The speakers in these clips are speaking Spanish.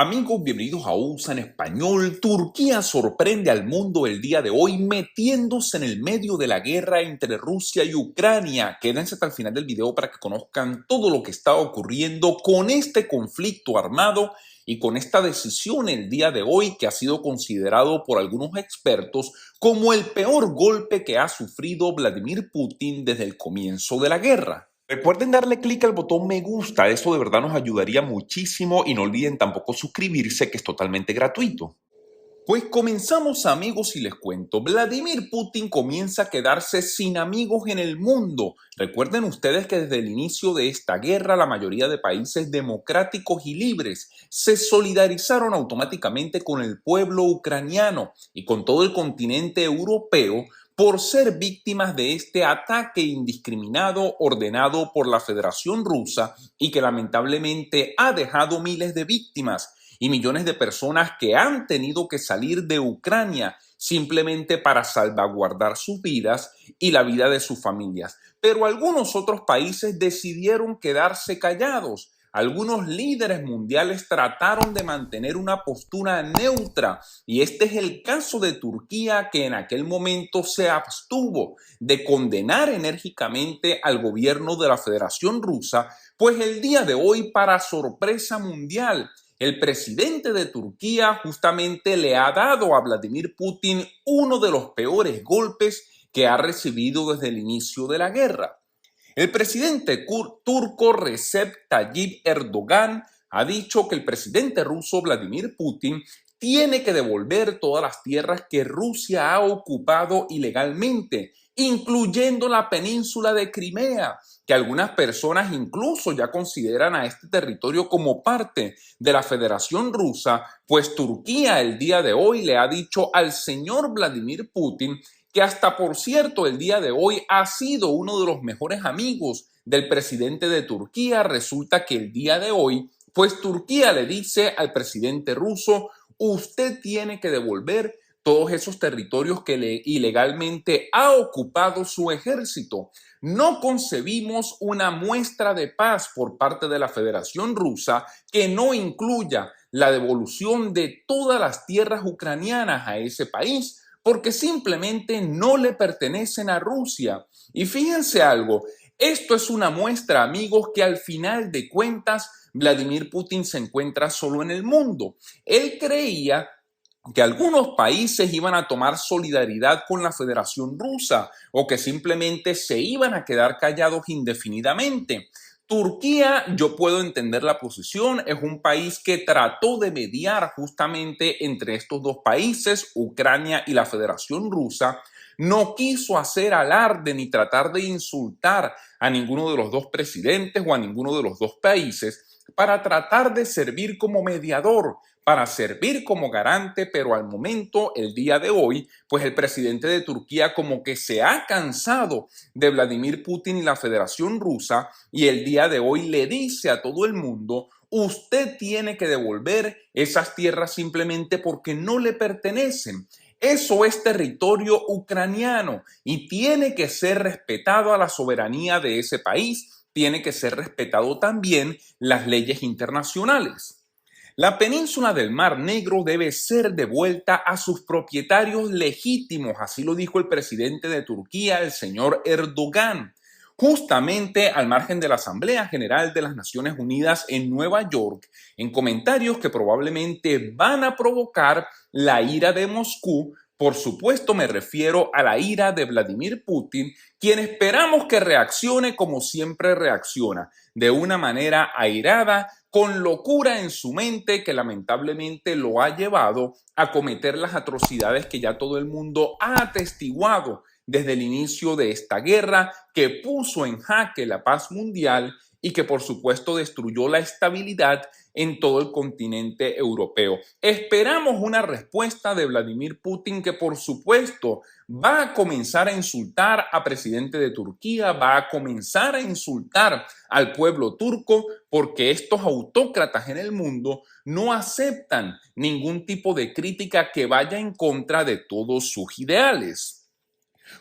Amigos, bienvenidos a USA en español. Turquía sorprende al mundo el día de hoy metiéndose en el medio de la guerra entre Rusia y Ucrania. Quédense hasta el final del video para que conozcan todo lo que está ocurriendo con este conflicto armado y con esta decisión el día de hoy que ha sido considerado por algunos expertos como el peor golpe que ha sufrido Vladimir Putin desde el comienzo de la guerra. Recuerden darle clic al botón me gusta, eso de verdad nos ayudaría muchísimo y no olviden tampoco suscribirse que es totalmente gratuito. Pues comenzamos amigos y les cuento, Vladimir Putin comienza a quedarse sin amigos en el mundo. Recuerden ustedes que desde el inicio de esta guerra la mayoría de países democráticos y libres se solidarizaron automáticamente con el pueblo ucraniano y con todo el continente europeo por ser víctimas de este ataque indiscriminado ordenado por la Federación Rusa y que lamentablemente ha dejado miles de víctimas y millones de personas que han tenido que salir de Ucrania simplemente para salvaguardar sus vidas y la vida de sus familias. Pero algunos otros países decidieron quedarse callados. Algunos líderes mundiales trataron de mantener una postura neutra y este es el caso de Turquía, que en aquel momento se abstuvo de condenar enérgicamente al gobierno de la Federación Rusa, pues el día de hoy, para sorpresa mundial, el presidente de Turquía justamente le ha dado a Vladimir Putin uno de los peores golpes que ha recibido desde el inicio de la guerra. El presidente turco Recep Tayyip Erdogan ha dicho que el presidente ruso Vladimir Putin tiene que devolver todas las tierras que Rusia ha ocupado ilegalmente, incluyendo la península de Crimea, que algunas personas incluso ya consideran a este territorio como parte de la Federación Rusa, pues Turquía el día de hoy le ha dicho al señor Vladimir Putin que hasta por cierto el día de hoy ha sido uno de los mejores amigos del presidente de Turquía. Resulta que el día de hoy, pues Turquía le dice al presidente ruso, usted tiene que devolver todos esos territorios que ilegalmente ha ocupado su ejército. No concebimos una muestra de paz por parte de la Federación Rusa que no incluya la devolución de todas las tierras ucranianas a ese país, porque simplemente no le pertenecen a Rusia. Y fíjense algo, esto es una muestra, amigos, que al final de cuentas Vladimir Putin se encuentra solo en el mundo. Él creía que algunos países iban a tomar solidaridad con la Federación Rusa o que simplemente se iban a quedar callados indefinidamente. Turquía, yo puedo entender la posición, es un país que trató de mediar justamente entre estos dos países, Ucrania y la Federación Rusa. No quiso hacer alarde ni tratar de insultar a ninguno de los dos presidentes o a ninguno de los dos países para tratar de servir como mediador, para servir como garante, pero al momento, el día de hoy, pues el presidente de Turquía como que se ha cansado de Vladimir Putin y la Federación Rusa y el día de hoy le dice a todo el mundo, usted tiene que devolver esas tierras simplemente porque no le pertenecen. Eso es territorio ucraniano y tiene que ser respetado a la soberanía de ese país, tiene que ser respetado también las leyes internacionales. La península del Mar Negro debe ser devuelta a sus propietarios legítimos, así lo dijo el presidente de Turquía, el señor Erdogan, justamente al margen de la Asamblea General de las Naciones Unidas en Nueva York, en comentarios que probablemente van a provocar la ira de Moscú. Por supuesto, me refiero a la ira de Vladimir Putin, quien esperamos que reaccione como siempre reacciona, de una manera airada, con locura en su mente que lamentablemente lo ha llevado a cometer las atrocidades que ya todo el mundo ha atestiguado desde el inicio de esta guerra que puso en jaque la paz mundial y que por supuesto destruyó la estabilidad en todo el continente europeo. Esperamos una respuesta de Vladimir Putin que por supuesto va a comenzar a insultar al presidente de Turquía, va a comenzar a insultar al pueblo turco porque estos autócratas en el mundo no aceptan ningún tipo de crítica que vaya en contra de todos sus ideales.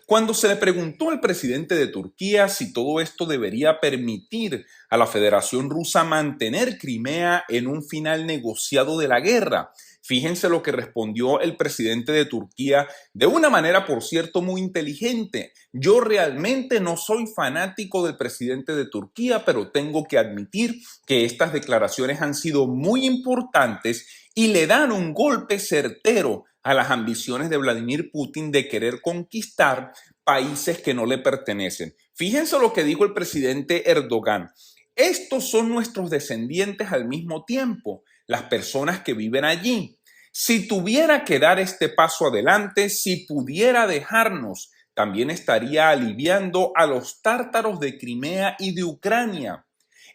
Cuando se le preguntó al presidente de Turquía si todo esto debería permitir a la Federación Rusa mantener Crimea en un final negociado de la guerra, fíjense lo que respondió el presidente de Turquía de una manera, por cierto, muy inteligente. Yo realmente no soy fanático del presidente de Turquía, pero tengo que admitir que estas declaraciones han sido muy importantes y le dan un golpe certero a las ambiciones de Vladimir Putin de querer conquistar países que no le pertenecen. Fíjense lo que dijo el presidente Erdogan. Estos son nuestros descendientes al mismo tiempo, las personas que viven allí. Si tuviera que dar este paso adelante, si pudiera dejarnos, también estaría aliviando a los tártaros de Crimea y de Ucrania.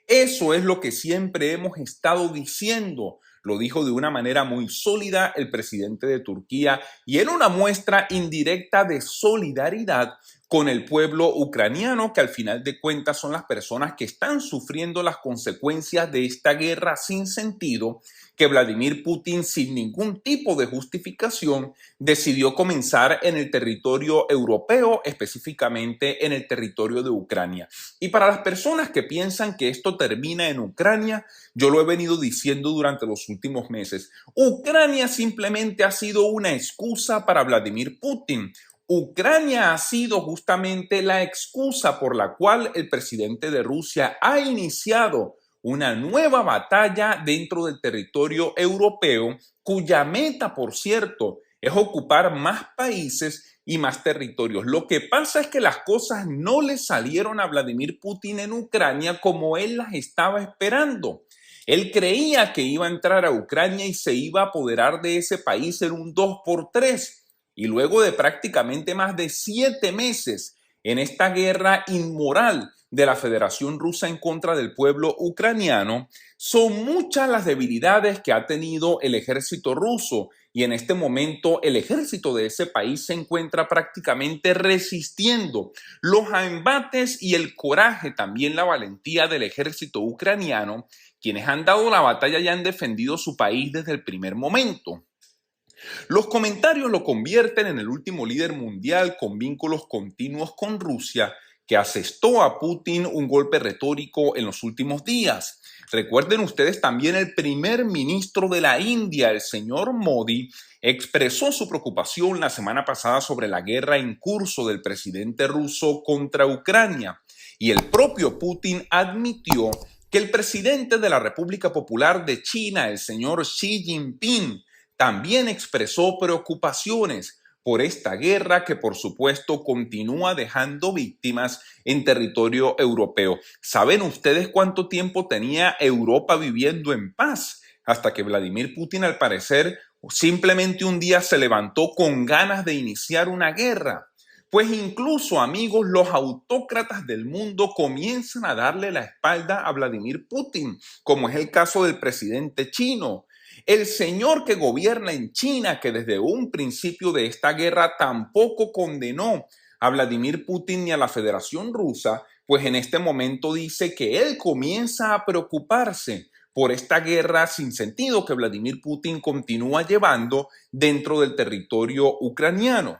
Eso es lo que siempre hemos estado diciendo. Lo dijo de una manera muy sólida el presidente de Turquía y en una muestra indirecta de solidaridad con el pueblo ucraniano, que al final de cuentas son las personas que están sufriendo las consecuencias de esta guerra sin sentido que Vladimir Putin, sin ningún tipo de justificación, decidió comenzar en el territorio europeo, específicamente en el territorio de Ucrania. Y para las personas que piensan que esto termina en Ucrania, yo lo he venido diciendo durante los últimos meses, Ucrania simplemente ha sido una excusa para Vladimir Putin. Ucrania ha sido justamente la excusa por la cual el presidente de Rusia ha iniciado una nueva batalla dentro del territorio europeo, cuya meta, por cierto, es ocupar más países y más territorios. Lo que pasa es que las cosas no le salieron a Vladimir Putin en Ucrania como él las estaba esperando. Él creía que iba a entrar a Ucrania y se iba a apoderar de ese país en un 2x3. Y luego de prácticamente más de 7 meses en esta guerra inmoral de la Federación Rusa en contra del pueblo ucraniano, son muchas las debilidades que ha tenido el ejército ruso y en este momento el ejército de ese país se encuentra prácticamente resistiendo los embates y el coraje, también la valentía del ejército ucraniano, quienes han dado la batalla y han defendido su país desde el primer momento. Los comentarios lo convierten en el último líder mundial con vínculos continuos con Rusia, que asestó a Putin un golpe retórico en los últimos días. Recuerden ustedes también el primer ministro de la India, el señor Modi, expresó su preocupación la semana pasada sobre la guerra en curso del presidente ruso contra Ucrania. Y el propio Putin admitió que el presidente de la República Popular de China, el señor Xi Jinping, también expresó preocupaciones por esta guerra que por supuesto continúa dejando víctimas en territorio europeo. ¿Saben ustedes cuánto tiempo tenía Europa viviendo en paz? Hasta que Vladimir Putin, al parecer, simplemente un día se levantó con ganas de iniciar una guerra. Pues incluso, amigos, los autócratas del mundo comienzan a darle la espalda a Vladimir Putin, como es el caso del presidente chino. El señor que gobierna en China, que desde un principio de esta guerra tampoco condenó a Vladimir Putin ni a la Federación Rusa, pues en este momento dice que él comienza a preocuparse por esta guerra sin sentido que Vladimir Putin continúa llevando dentro del territorio ucraniano.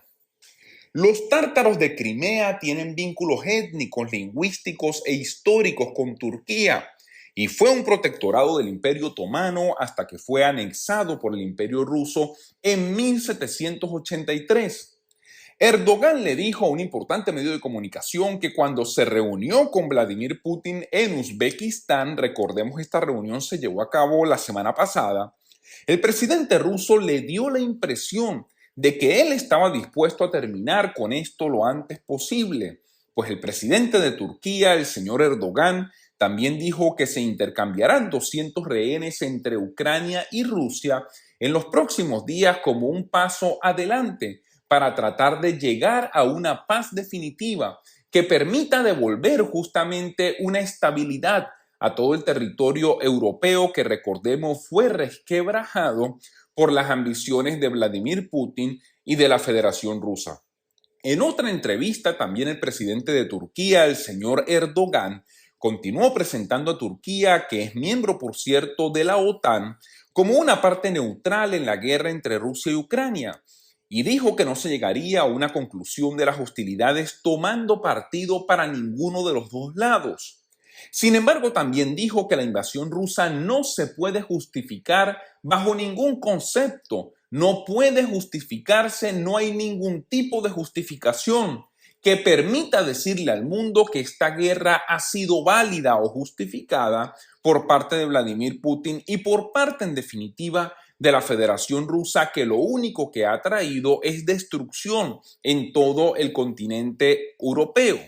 Los tártaros de Crimea tienen vínculos étnicos, lingüísticos e históricos con Turquía y fue un protectorado del Imperio Otomano hasta que fue anexado por el Imperio Ruso en 1783. Erdogan le dijo a un importante medio de comunicación que cuando se reunió con Vladimir Putin en Uzbekistán, recordemos esta reunión se llevó a cabo la semana pasada, el presidente ruso le dio la impresión de que él estaba dispuesto a terminar con esto lo antes posible, pues el presidente de Turquía, el señor Erdogan, también dijo que se intercambiarán 200 rehenes entre Ucrania y Rusia en los próximos días como un paso adelante para tratar de llegar a una paz definitiva que permita devolver justamente una estabilidad a todo el territorio europeo que, recordemos, fue resquebrajado por las ambiciones de Vladimir Putin y de la Federación Rusa. En otra entrevista, también el presidente de Turquía, el señor Erdogan, continuó presentando a Turquía, que es miembro, por cierto, de la OTAN, como una parte neutral en la guerra entre Rusia y Ucrania. y dijo que no se llegaría a una conclusión de las hostilidades tomando partido para ninguno de los dos lados. Sin embargo, también dijo que la invasión rusa no se puede justificar bajo ningún concepto, no puede justificarse, no hay ningún tipo de justificación que permita decirle al mundo que esta guerra ha sido válida o justificada por parte de Vladimir Putin y por parte, en definitiva, de la Federación Rusa, que lo único que ha traído es destrucción en todo el continente europeo.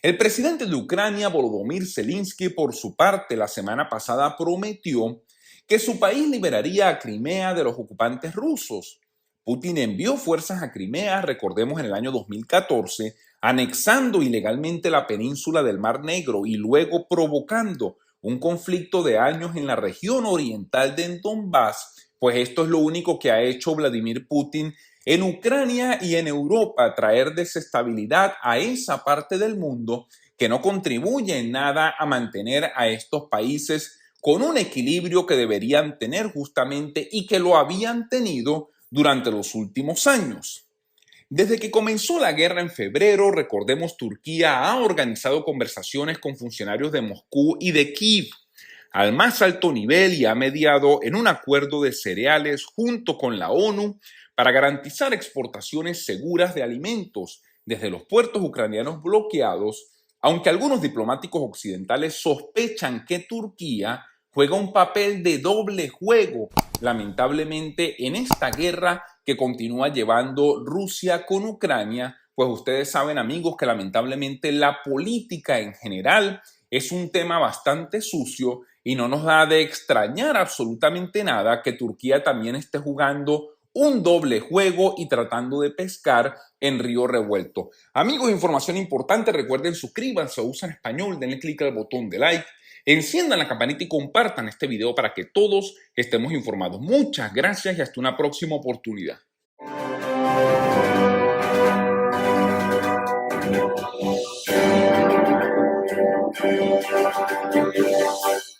El presidente de Ucrania, Volodymyr Zelensky, por su parte, la semana pasada prometió que su país liberaría a Crimea de los ocupantes rusos. Putin envió fuerzas a Crimea, recordemos, en el año 2014, anexando ilegalmente la península del Mar Negro y luego provocando un conflicto de años en la región oriental de Donbass, pues esto es lo único que ha hecho Vladimir Putin en Ucrania y en Europa, traer desestabilidad a esa parte del mundo que no contribuye en nada a mantener a estos países con un equilibrio que deberían tener justamente y que lo habían tenido durante los últimos años. Desde que comenzó la guerra en febrero, recordemos, Turquía ha organizado conversaciones con funcionarios de Moscú y de Kiev al más alto nivel y ha mediado en un acuerdo de cereales junto con la ONU para garantizar exportaciones seguras de alimentos desde los puertos ucranianos bloqueados, aunque algunos diplomáticos occidentales sospechan que Turquía juega un papel de doble juego, lamentablemente, en esta guerra que continúa llevando Rusia con Ucrania, pues ustedes saben, amigos, que lamentablemente la política en general es un tema bastante sucio y no nos da de extrañar absolutamente nada que Turquía también esté jugando un doble juego y tratando de pescar en río revuelto. Amigos, información importante, recuerden suscríbanse o usen español, denle clic al botón de like, enciendan la campanita y compartan este video para que todos estemos informados. Muchas gracias y hasta una próxima oportunidad.